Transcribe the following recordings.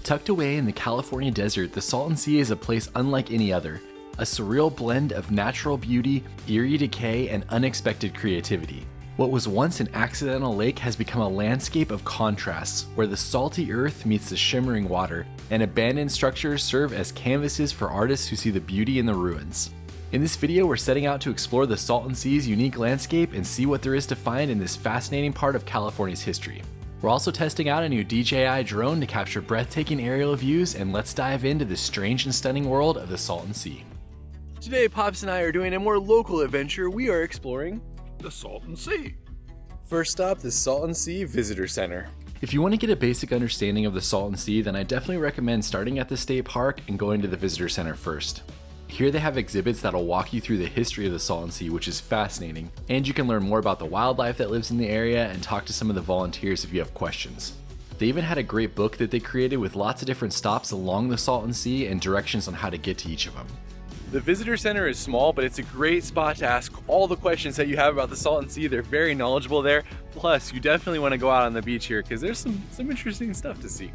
Tucked away in the California desert, the Salton Sea is a place unlike any other. A surreal blend of natural beauty, eerie decay, and unexpected creativity. What was once an accidental lake has become a landscape of contrasts, where the salty earth meets the shimmering water, and abandoned structures serve as canvases for artists who see the beauty in the ruins. In this video, we're setting out to explore the Salton Sea's unique landscape and see what there is to find in this fascinating part of California's history. We're also testing out a new DJI drone to capture breathtaking aerial views, and let's dive into the strange and stunning world of the Salton Sea. Today, Pops and I are doing a more local adventure. We are exploring the Salton Sea. First stop, the Salton Sea Visitor Center. If you want to get a basic understanding of the Salton Sea, then I definitely recommend starting at the state park and going to the Visitor Center first. Here they have exhibits that'll walk you through the history of the Salton Sea, which is fascinating, and you can learn more about the wildlife that lives in the area and talk to some of the volunteers if you have questions. They even had a great book that they created with lots of different stops along the Salton Sea and directions on how to get to each of them. The Visitor Center is small, but it's a great spot to ask all the questions that you have about the Salton Sea. They're very knowledgeable there. Plus, you definitely want to go out on the beach here because there's some interesting stuff to see.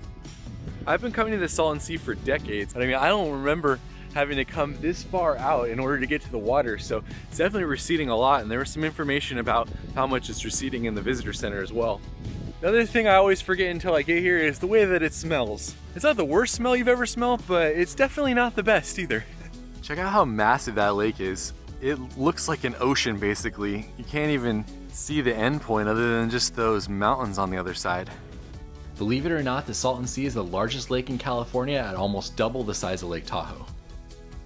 I've been coming to the Salton Sea for decades, but I don't remember having to come this far out in order to get to the water, so it's definitely receding a lot, and there was some information about how much it's receding in the Visitor Center as well. Another thing I always forget until I get here is the way that it smells. It's not the worst smell you've ever smelled, but it's definitely not the best either. Check out how massive that lake is. It looks like an ocean basically. You can't even see the end point other than just those mountains on the other side. Believe it or not, the Salton Sea is the largest lake in California at almost double the size of Lake Tahoe.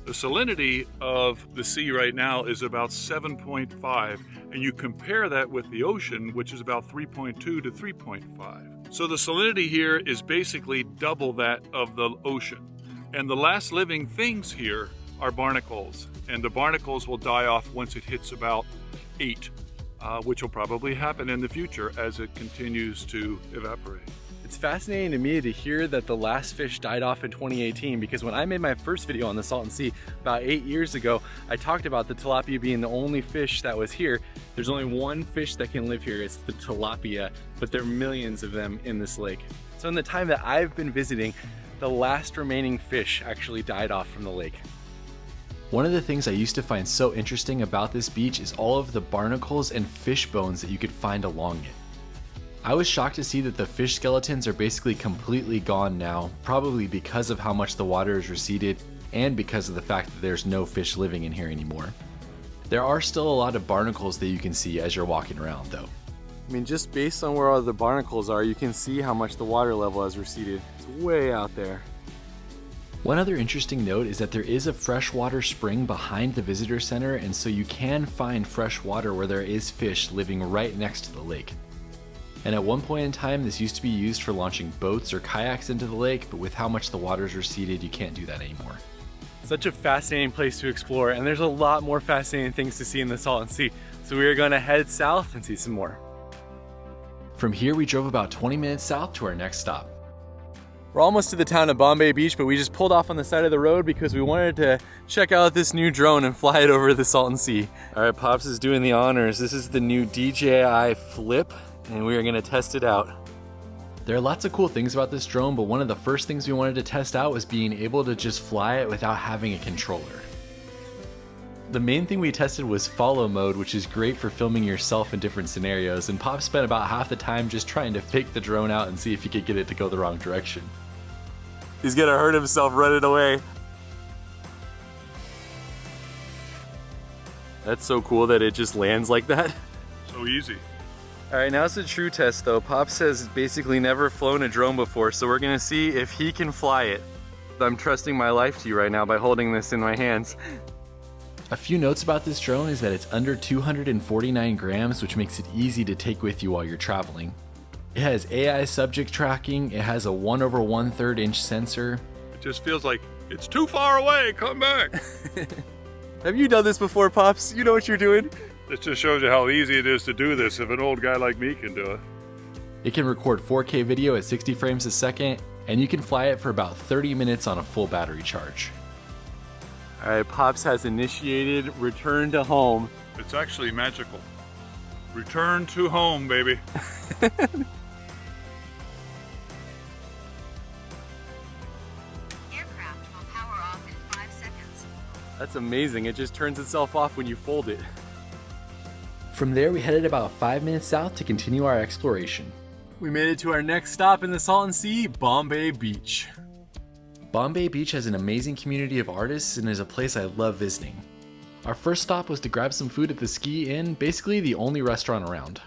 The salinity of the sea right now is about 7.5, and you compare that with the ocean, which is about 3.2 to 3.5. So the salinity here is basically double that of the ocean. And the last living things here are barnacles, and the barnacles will die off once it hits about 8, which will probably happen in the future as it continues to evaporate. It's fascinating to me to hear that the last fish died off in 2018, because when I made my first video on the Salton Sea about 8 years ago, I talked about the tilapia being the only fish that was here. There's only one fish that can live here, it's the tilapia, but there are millions of them in this lake. So in the time that I've been visiting, the last remaining fish actually died off from the lake. One of the things I used to find so interesting about this beach is all of the barnacles and fish bones that you could find along it. I was shocked to see that the fish skeletons are basically completely gone now, probably because of how much the water is receded and because of the fact that there's no fish living in here anymore. There are still a lot of barnacles that you can see as you're walking around though. Just based on where all the barnacles are, you can see how much the water level has receded. It's way out there. One other interesting note is that there is a freshwater spring behind the visitor center, and so you can find fresh water where there is fish living right next to the lake. And at one point in time, this used to be used for launching boats or kayaks into the lake, but with how much the water's receded, you can't do that anymore. Such a fascinating place to explore, and there's a lot more fascinating things to see in the Salton Sea, so we are going to head south and see some more. From here, we drove about 20 minutes south to our next stop. We're almost to the town of Bombay Beach, but we just pulled off on the side of the road because we wanted to check out this new drone and fly it over the Salton Sea. All right, Pops is doing the honors. This is the new DJI Flip, and we are gonna test it out. There are lots of cool things about this drone, but one of the first things we wanted to test out was being able to just fly it without having a controller. The main thing we tested was follow mode, which is great for filming yourself in different scenarios, and Pop spent about half the time just trying to fake the drone out and see if he could get it to go the wrong direction. He's gonna hurt himself running away. That's so cool that it just lands like that. So easy. All right, now it's a true test though. Pops has basically never flown a drone before, so we're gonna see if he can fly it. I'm trusting my life to you right now by holding this in my hands. A few notes about this drone is that it's under 249 grams, which makes it easy to take with you while you're traveling. It has AI subject tracking, it has a 1/1/3 inch sensor. It just feels like it's too far away, come back. Have you done this before, Pops? You know what you're doing? This just shows you how easy it is to do this if an old guy like me can do it. It can record 4K video at 60 frames a second, and you can fly it for about 30 minutes on a full battery charge. All right, Pops has initiated return to home. It's actually magical. Return to home, baby. That's amazing, it just turns itself off when you fold it. From there we headed about 5 minutes south to continue our exploration. We made it to our next stop in the Salton Sea, Bombay Beach. Bombay Beach has an amazing community of artists and is a place I love visiting. Our first stop was to grab some food at the Ski Inn, basically the only restaurant around.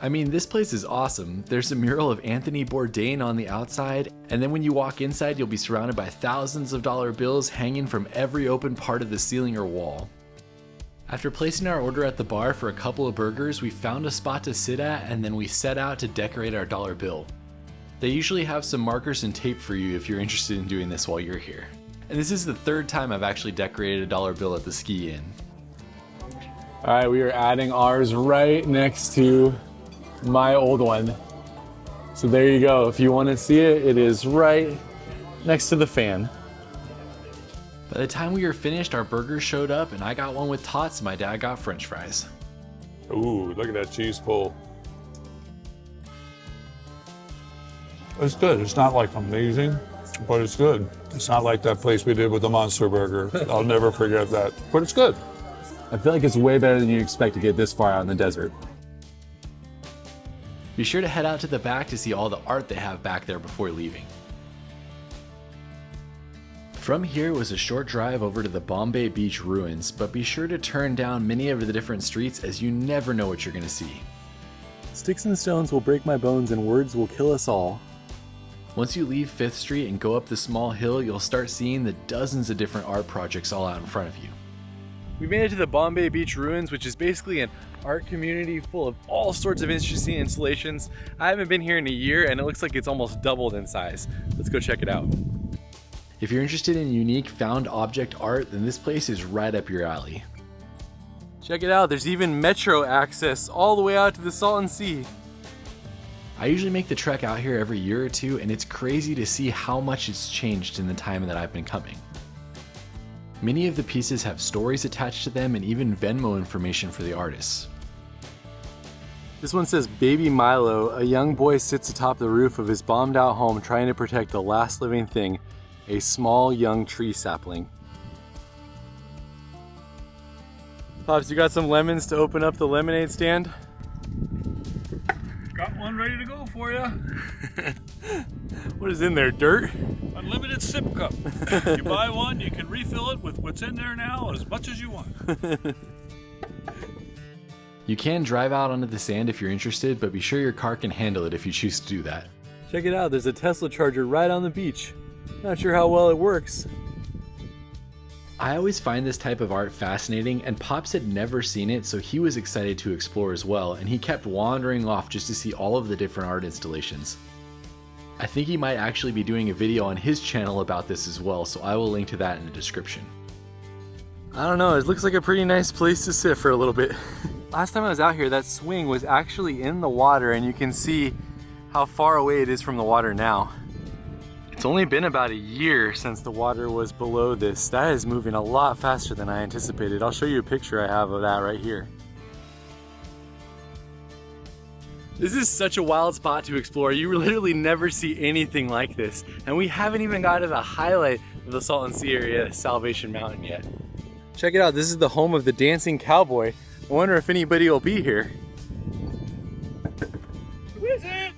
I mean, this place is awesome. There's a mural of Anthony Bourdain on the outside, and then when you walk inside, you'll be surrounded by thousands of dollar bills hanging from every open part of the ceiling or wall. After placing our order at the bar for a couple of burgers, we found a spot to sit at, and then we set out to decorate our dollar bill. They usually have some markers and tape for you if you're interested in doing this while you're here. And this is the third time I've actually decorated a dollar bill at the Ski Inn. All right, we are adding ours right next to my old one. So there you go. If you want to see it, it is right next to the fan. By the time we were finished, our burgers showed up and I got one with tots and my dad got French fries. Ooh, look at that cheese pull. It's good. It's not like amazing, but it's good. It's not like that place we did with the Monster Burger. I'll never forget that, but it's good. I feel like it's way better than you expect to get this far out in the desert. Be sure to head out to the back to see all the art they have back there before leaving. From here was a short drive over to the Bombay Beach ruins, but be sure to turn down many of the different streets as you never know what you're going to see. Sticks and stones will break my bones and words will kill us all. Once you leave 5th Street and go up the small hill, you'll start seeing the dozens of different art projects all out in front of you. We made it to the Bombay Beach ruins, which is basically an art community full of all sorts of interesting installations. I haven't been here in a year and it looks like it's almost doubled in size. Let's go check it out. If you're interested in unique found object art, then this place is right up your alley. Check it out, there's even metro access all the way out to the Salton Sea. I usually make the trek out here every year or two, and it's crazy to see how much it's changed in the time that I've been coming. Many of the pieces have stories attached to them and even Venmo information for the artists. This one says, Baby Milo, a young boy sits atop the roof of his bombed out home trying to protect the last living thing, a small young tree sapling. Pops, you got some lemons to open up the lemonade stand? Got one ready to go for you. What is in there, dirt? Unlimited sip cup. You buy one, you can refill it with what's in there now as much as you want. You can drive out onto the sand if you're interested, but be sure your car can handle it if you choose to do that. Check it out, there's a Tesla charger right on the beach. Not sure how well it works. I always find this type of art fascinating, and Pops had never seen it, so he was excited to explore as well, and he kept wandering off just to see all of the different art installations. I think he might actually be doing a video on his channel about this as well, so I will link to that in the description. I don't know, it looks like a pretty nice place to sit for a little bit. Last time I was out here, that swing was actually in the water, and you can see how far away it is from the water now. It's only been about a year since the water was below this. That is moving a lot faster than I anticipated. I'll show you a picture I have of that right here. This is such a wild spot to explore. You literally never see anything like this. And we haven't even got to the highlight of the Salton Sea area, Salvation Mountain, yet. Check it out, this is the home of the dancing cowboy. I wonder if anybody will be here. Who is it?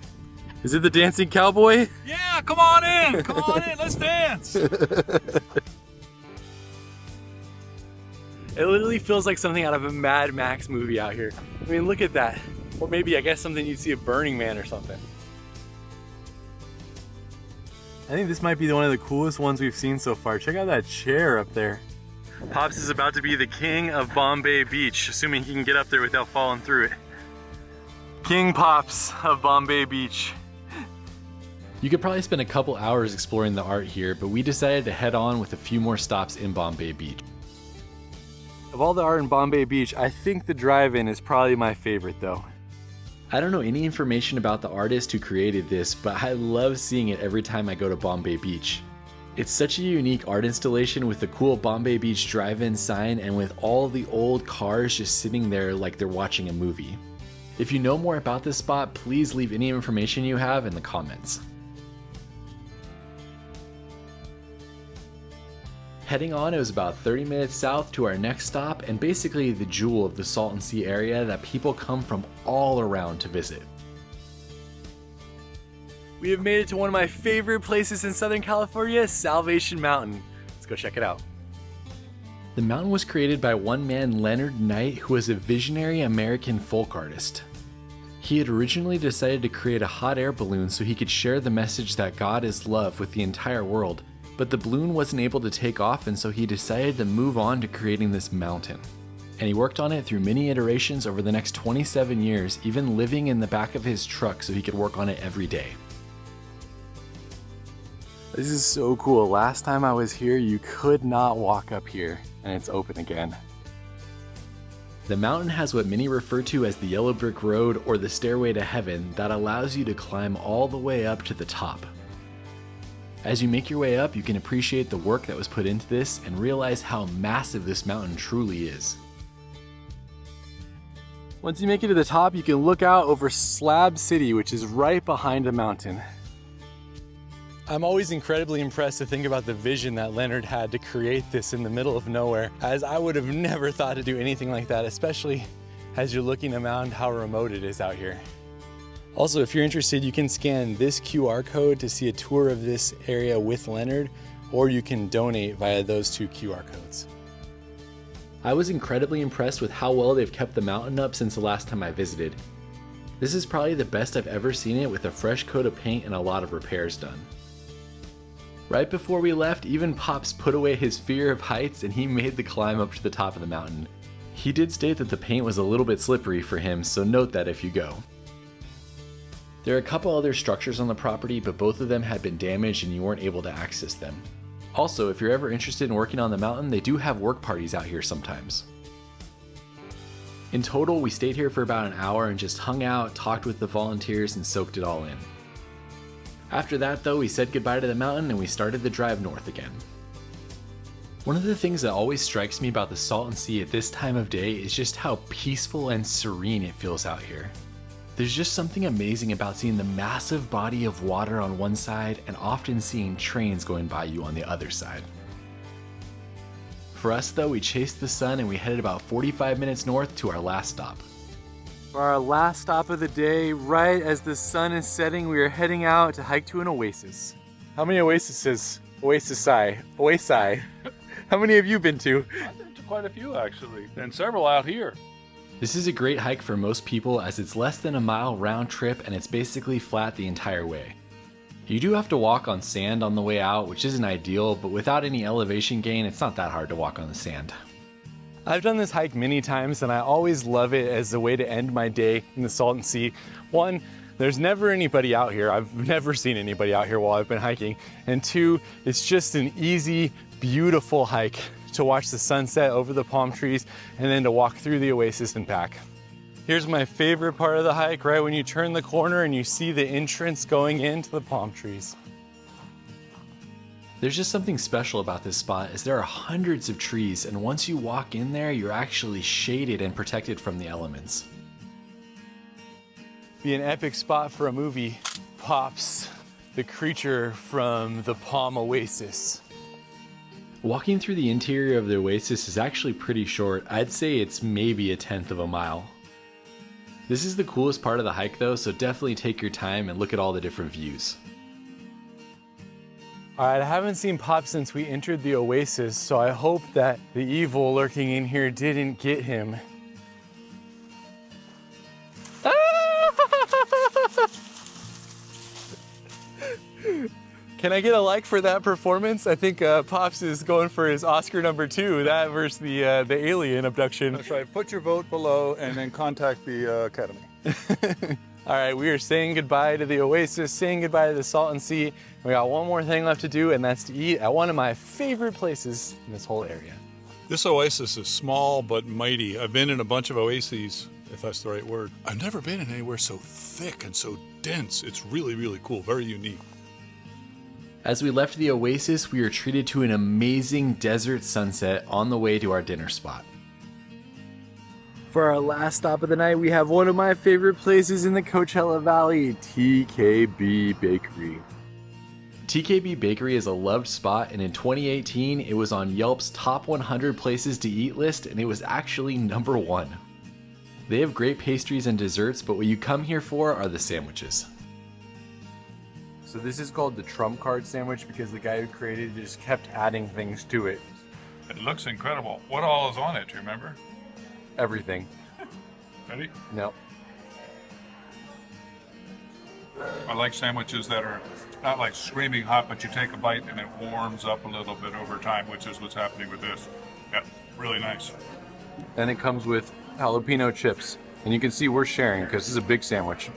Is it the dancing cowboy? Yeah, come on in, let's dance. It literally feels like something out of a Mad Max movie out here. I mean, look at that. Or maybe, I guess, something you'd see at Burning Man or something. I think this might be one of the coolest ones we've seen so far. Check out that chair up there. Pops is about to be the king of Bombay Beach, assuming he can get up there without falling through it. King Pops of Bombay Beach. You could probably spend a couple hours exploring the art here, but we decided to head on with a few more stops in Bombay Beach. Of all the art in Bombay Beach, I think the drive-in is probably my favorite though. I don't know any information about the artist who created this, but I love seeing it every time I go to Bombay Beach. It's such a unique art installation with the cool Bombay Beach drive-in sign and with all the old cars just sitting there like they're watching a movie. If you know more about this spot, please leave any information you have in the comments. Heading on, it was about 30 minutes south to our next stop, and basically the jewel of the Salton Sea area that people come from all around to visit. We have made it to one of my favorite places in Southern California, Salvation Mountain. Let's go check it out. The mountain was created by one man, Leonard Knight, who was a visionary American folk artist. He had originally decided to create a hot air balloon so he could share the message that God is love with the entire world, but the balloon wasn't able to take off, and so he decided to move on to creating this mountain. And he worked on it through many iterations over the next 27 years, even living in the back of his truck so he could work on it every day. This is so cool. Last time I was here, you could not walk up here, and it's open again. The mountain has what many refer to as the yellow brick road or the stairway to heaven that allows you to climb all the way up to the top. As you make your way up, you can appreciate the work that was put into this and realize how massive this mountain truly is. Once you make it to the top, you can look out over Slab City, which is right behind the mountain. I'm always incredibly impressed to think about the vision that Leonard had to create this in the middle of nowhere, as I would have never thought to do anything like that, especially as you're looking around how remote it is out here. Also, if you're interested, you can scan this QR code to see a tour of this area with Leonard, or you can donate via those two QR codes. I was incredibly impressed with how well they've kept the mountain up since the last time I visited. This is probably the best I've ever seen it, with a fresh coat of paint and a lot of repairs done. Right before we left, even Pops put away his fear of heights and he made the climb up to the top of the mountain. He did state that the paint was a little bit slippery for him, so note that if you go. There are a couple other structures on the property, but both of them had been damaged and you weren't able to access them. Also, if you're ever interested in working on the mountain, they do have work parties out here sometimes. In total, we stayed here for about an hour and just hung out, talked with the volunteers, and soaked it all in. After that though, we said goodbye to the mountain and we started the drive north again. One of the things that always strikes me about the Salton Sea at this time of day is just how peaceful and serene it feels out here. There's just something amazing about seeing the massive body of water on one side and often seeing trains going by you on the other side. For us though, we chased the sun and we headed about 45 minutes north to our last stop. For our last stop of the day, right as the sun is setting, we are heading out to hike to an oasis. How many oases? Oasis. How many have you been to? I've been to quite a few actually, and several out here. This is a great hike for most people as it's less than a mile round trip and it's basically flat the entire way. You do have to walk on sand on the way out, which isn't ideal, but without any elevation gain, it's not that hard to walk on the sand. I've done this hike many times and I always love it as a way to end my day in the Salton Sea. One, there's never anybody out here. I've never seen anybody out here while I've been hiking. And two, it's just an easy, beautiful hike to watch the sunset over the palm trees and then to walk through the oasis and back. Here's my favorite part of the hike, right when you turn the corner and you see the entrance going into the palm trees. There's just something special about this spot as there are hundreds of trees, and once you walk in there, you're actually shaded and protected from the elements. Be an epic spot for a movie. Pops, the creature from the Palm Oasis. Walking through the interior of the oasis is actually pretty short. I'd say it's maybe 1/10 of a mile. This is the coolest part of the hike though, so definitely take your time and look at all the different views. Alright, I haven't seen Pop since we entered the oasis, so I hope that the evil lurking in here didn't get him. Can I get a like for that performance? I think Pops is going for his Oscar #2, that versus the alien abduction. That's right, put your vote below and then contact the Academy. All right, we are saying goodbye to the oasis, saying goodbye to the Salton Sea. We got one more thing left to do, and that's to eat at one of my favorite places in this whole area. This oasis is small but mighty. I've been in a bunch of oases, if that's the right word. I've never been in anywhere so thick and so dense. It's really, really cool, very unique. As we left the oasis, we were treated to an amazing desert sunset on the way to our dinner spot. For our last stop of the night, we have one of my favorite places in the Coachella Valley, TKB Bakery. TKB Bakery is a loved spot, and in 2018 it was on Yelp's top 100 places to eat list, and it was actually #1. They have great pastries and desserts, but what you come here for are the sandwiches. So this is called the trump card sandwich because the guy who created it just kept adding things to it. It looks incredible. What all is on it, do you remember? Everything. Ready? No. I like sandwiches that are not like screaming hot, but you take a bite and it warms up a little bit over time, which is what's happening with this. Yeah, really nice. Then it comes with jalapeno chips. And you can see we're sharing because this is a big sandwich.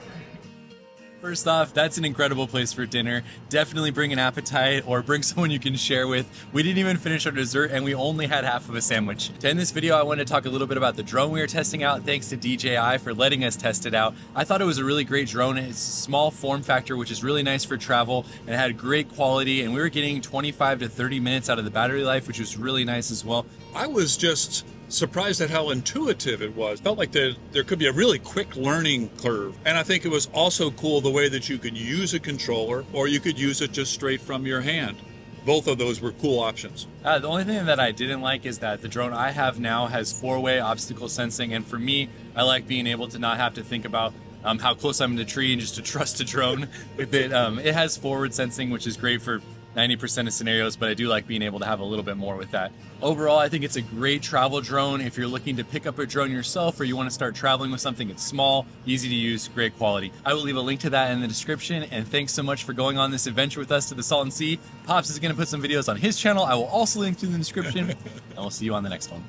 First off, that's an incredible place for dinner. Definitely bring an appetite or bring someone you can share with. We didn't even finish our dessert and we only had half of a sandwich. To end this video, I wanted to talk a little bit about the drone we were testing out. Thanks to DJI for letting us test it out. I thought it was a really great drone. It's a small form factor, which is really nice for travel, and it had great quality, and we were getting 25 to 30 minutes out of the battery life, which was really nice as well. I was just surprised at how intuitive it was. Felt like there could be a really quick learning curve. And I think it was also cool the way that you could use a controller or you could use it just straight from your hand. Both of those were cool options. The only thing that I didn't like is that the drone I have now has 4-way obstacle sensing, and for me, I like being able to not have to think about how close I'm to the tree and just to trust a drone with it. It has forward sensing, which is great for 90% of scenarios, but I do like being able to have a little bit more with that. Overall, I think it's a great travel drone. If you're looking to pick up a drone yourself or you want to start traveling with something, it's small, easy to use, great quality. I will leave a link to that in the description, and thanks so much for going on this adventure with us to the Salton Sea. Pops is going to put some videos on his channel. I will also link to in the description, and we'll see you on the next one.